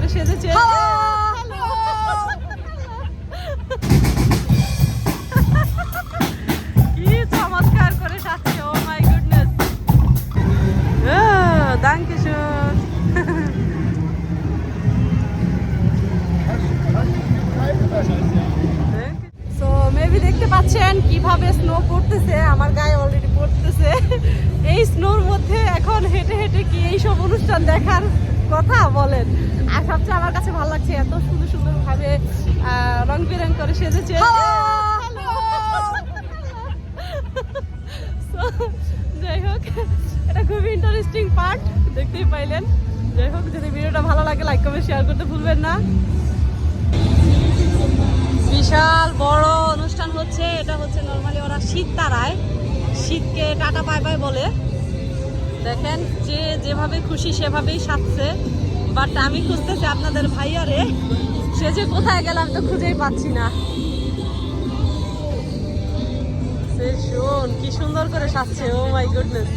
করে সেজেছে। কি চমৎকার করে সাজছে, ও মাই গুডনেস। দাঙ্কে শুন। সো মেবি দেখতে পাচ্ছেন কিভাবে স্নো পড়তেছে, আমার গায়ে অলরেডি পড়তেছে। এই স্নোর মধ্যে এখন হেঁটে হেঁটে কি এইসব অনুষ্ঠান দেখার কথা বলেন। আর সবচেয়ে আমার কাছে ভালো লাগছে এত সুন্দর সুন্দর ভাবে রং বেরং করে সেজেছে। যাই হোক, এটা খুবই ইন্টারেস্টিং পার্ট, দেখতেই পাইলেন। যাই হোক, যদি ভিডিওটা ভালো লাগে লাইক কমেন্ট শেয়ার করতে ভুলবেন না। বিশাল বড় অনুষ্ঠান হচ্ছে, এটা হচ্ছে নর্মালি ওরা শীত তারায়, শীতকে টাটা বাই বাই বলে। দেখেন যে যেভাবে খুশি সেভাবেই সাজছে, বাট আমি খুঁজতেছি আপনাদের ভাইয়ারে, সে যে কোথায় গেল আমি তো খুঁজেই পাচ্ছি না। সে শোন কি সুন্দর করে সাজছে, ও মাই গুডনেস।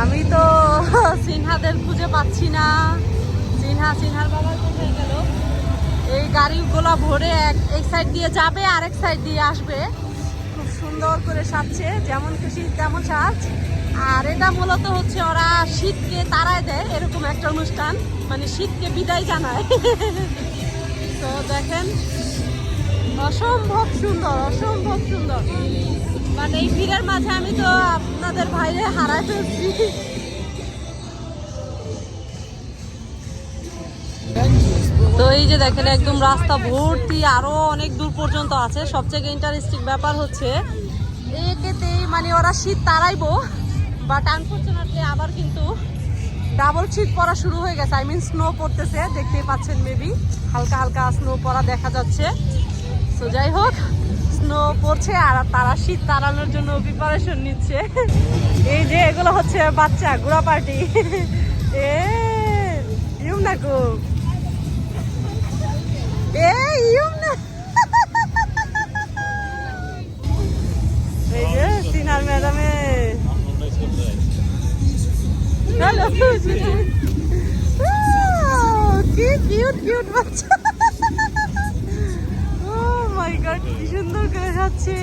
আমি তো সিনহাদের খুঁজে পাচ্ছি না। সিনহার বাবা কোথায় গেল? এই গাড়িগুলো ভরে এক সাইড দিয়ে যাবে, আরেক সাইড দিয়ে আসবে। খুব সুন্দর করে সাজছে, যেমন খুশি তেমন সাজ। আর এটা মূলত হচ্ছে ওরা শীতকে তাড়ায় দেয়, এরকম একটা অনুষ্ঠান, মানে শীতকে বিদায় জানায়। তো দেখেন, অসম্ভব সুন্দর, অসম্ভব সুন্দর। মানে এই ভিড়ের মাঝে আমি তো আপনাদের ভাইরে হারাই ফেলছি। তো এই যে দেখেন একদম রাস্তা ভর্তি, আরো অনেক দূর পর্যন্ত আছে। সবচেয়ে ইন্টারেস্টিং ব্যাপার হচ্ছে একেতেই মানে ওরা শীত তাড়াইবো, বাট আনফরচুনেটলি আবার কিন্তু ডাবল শীত পড়া শুরু হয়ে গেছে। আই মিন স্নো পড়তেছে, দেখতেই পাচ্ছেন, মেবি হালকা হালকা স্নো পড়া দেখা যাচ্ছে। তো যাই হোক, স্নো পড়ছে আর তারা শীত তাড়ানোর জন্য প্রিপারেশন নিচ্ছে। এই যে এগুলো হচ্ছে বাচ্চা ঘোড়া পার্টি। এ ইউম না গো, এই যে সিনার ম্যাডামে হ্যালো, কি কিউট কিউট বাচ্চা। ও মাই গড, কি সুন্দর করে যাচ্ছে।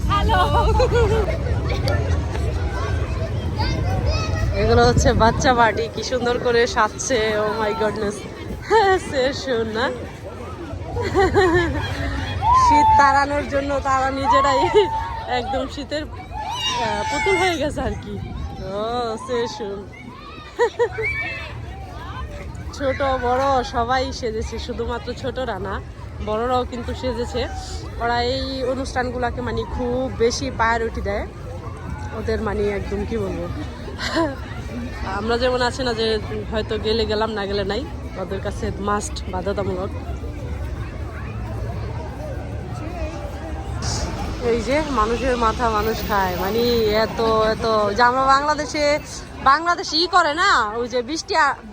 হ্যালো, এগুলো হচ্ছে বাচ্চা পার্টি, কি সুন্দর করে সাজছে। ও মাই গডনেস, সে শোন না, শীত তাড়ানোর জন্য তারা নিজেরাই একদম শীতের পুতুল হয়ে গেছে আর কি। ও সে শুন, ছোট বড় সবাই সেজেছে, শুধুমাত্র ছোটরা না, বড়রাও কিন্তু সেজেছে। ওরা এই অনুষ্ঠানগুলোকে মানে খুব বেশি প্রায়োরিটি দেয় ওদের, মানে একদম কি বলবো, আমরা যেমন আছে না যে হয়তো গেলে গেলাম না গেলে নাই, ওদের কাছে মাস্ট, বাধ্যতামূলক। এই যে মানুষের মাথা মানুষ খায়, মানে এত এত যে আমরা বাংলাদেশে ই করে না, ওই যে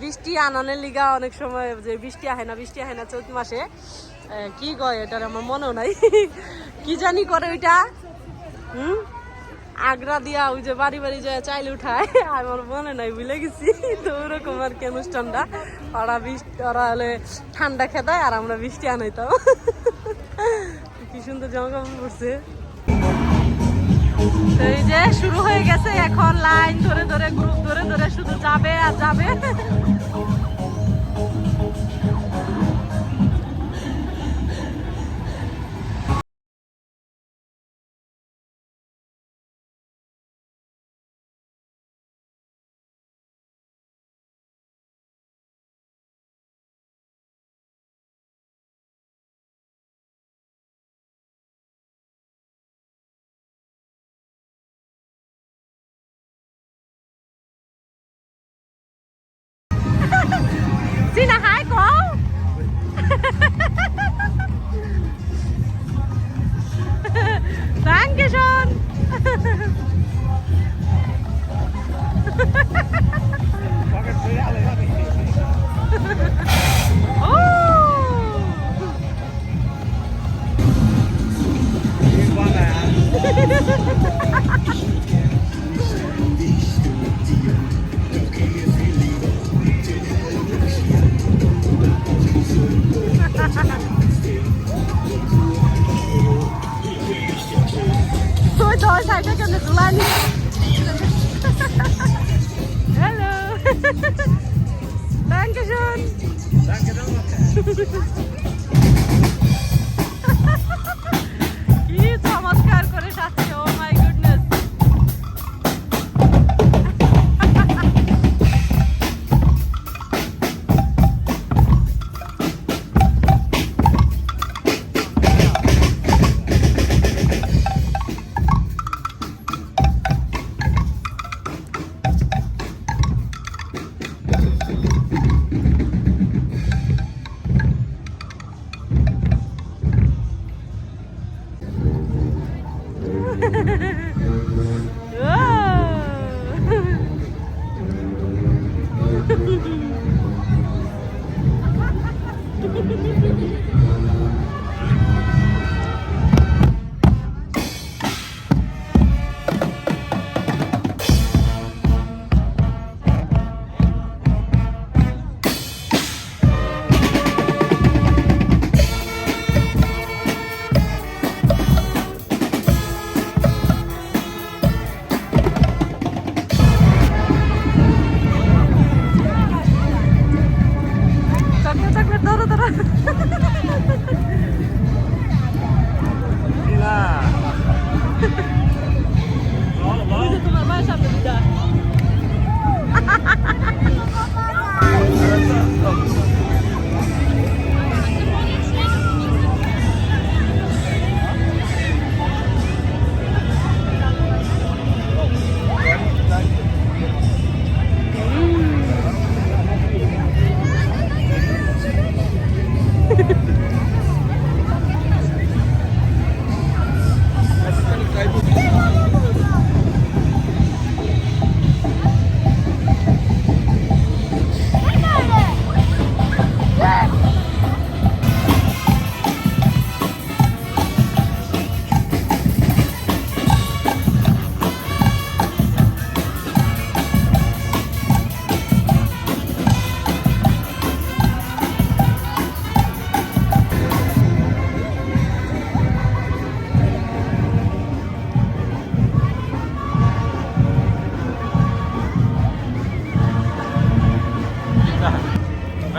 বৃষ্টি আনানের লিগা অনেক সময় যে বৃষ্টি আহে না চৈত মাসে, কি কয় এটার আমার মনেও নাই। কি জানি করে ওইটা, আগ্রা দিয়া ওই যে বাড়ি বাড়ি যায় চাইলে উঠায়, আমার মনে নাই, ভুলে গেছি। তো ওরকম আর কি অনুষ্ঠানটা। ওরা হলে ঠান্ডা খেতায় আর আমরা বৃষ্টি আনাইতাম। কি সুন্দর জামা কাপড় পরছে। তো এই যে শুরু হয়ে গেছে, এখন লাইন ধরে ধরে, গ্রুপ ধরে ধরে শুধু যাবে আর যাবে। Tôi thôi xài cái cho được lên. Hello. Dankeschön. Danke nochmal. কি চমৎকার করে সাজছে, ও মাই গুডনেস। তোমার বাসার সামনে দিদা।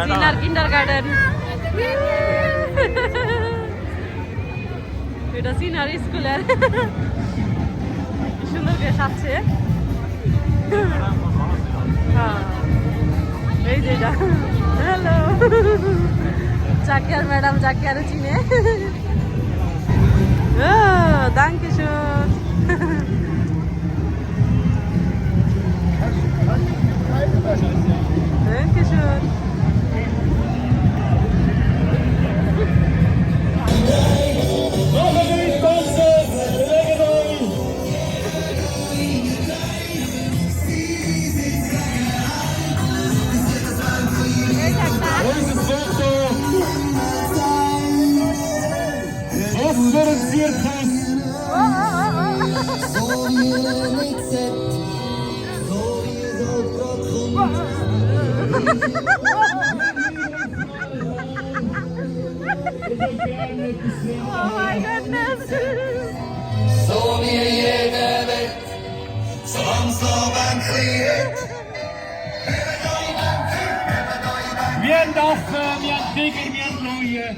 সিনার কিন্ডারগার্টেন। এটা সিনার স্কুলের, সুন্দর করে সাজছে। এই যে এটা, হ্যালো জাকিয়ার ম্যাডাম, জাকিয়ার চিনে। Dankeschön. Dankeschön. Was für ein Zirkus! So wie ihr nicht seht, so wie ihr dort grad Oh my goodness. so wie jeder wird, so langsam entflieht. Wir haben Affen, wir haben Tiger, wir haben Löwen.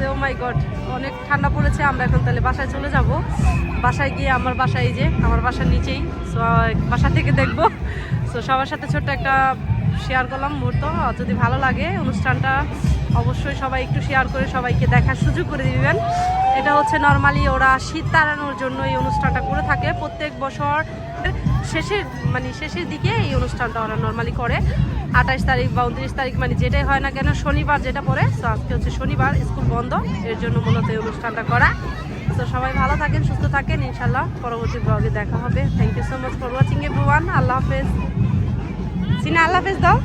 লাগতেছে, ও মাই god অনেক ঠান্ডা পড়েছে। আমরা এখন তাহলে বাসায় চলে যাব। বাসায় গিয়ে আমার বাসায়, এই যে আমার বাসার নিচেই, সো বাসা থেকে দেখবো। সো সবার সাথে ছোট্ট একটা শেয়ার করলাম মুহূর্ত। যদি ভালো লাগে অনুষ্ঠানটা অবশ্যই সবাই একটু শেয়ার করে সবাইকে দেখার সুযোগ করে দিবেন। এটা হচ্ছে নর্মালি ওরা শীত তাড়ানোর জন্য এই অনুষ্ঠানটা করে থাকে প্রত্যেক বছর শেষের দিকে এই অনুষ্ঠানটা ওরা নর্মালি করে। 28 তারিখ বা 29 তারিখ মানে যেটাই হয় না কেন, শনিবার যেটা পড়ে। সো আজকে হচ্ছে শনিবার, স্কুল বন্ধ, এর জন্য মূলত এই অনুষ্ঠানটা করা। তো সবাই ভালো থাকেন, সুস্থ থাকেন, ইনশাল্লাহ পরবর্তী ব্লগে দেখা হবে। Thank you so much for watching everyone. Allah হাফেজ। সিনা আল্লাহ হাফেজ দাও।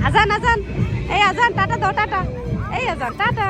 আজান আজান, এই আজান টাটা দাও, টাটা, এই আজান টাটা।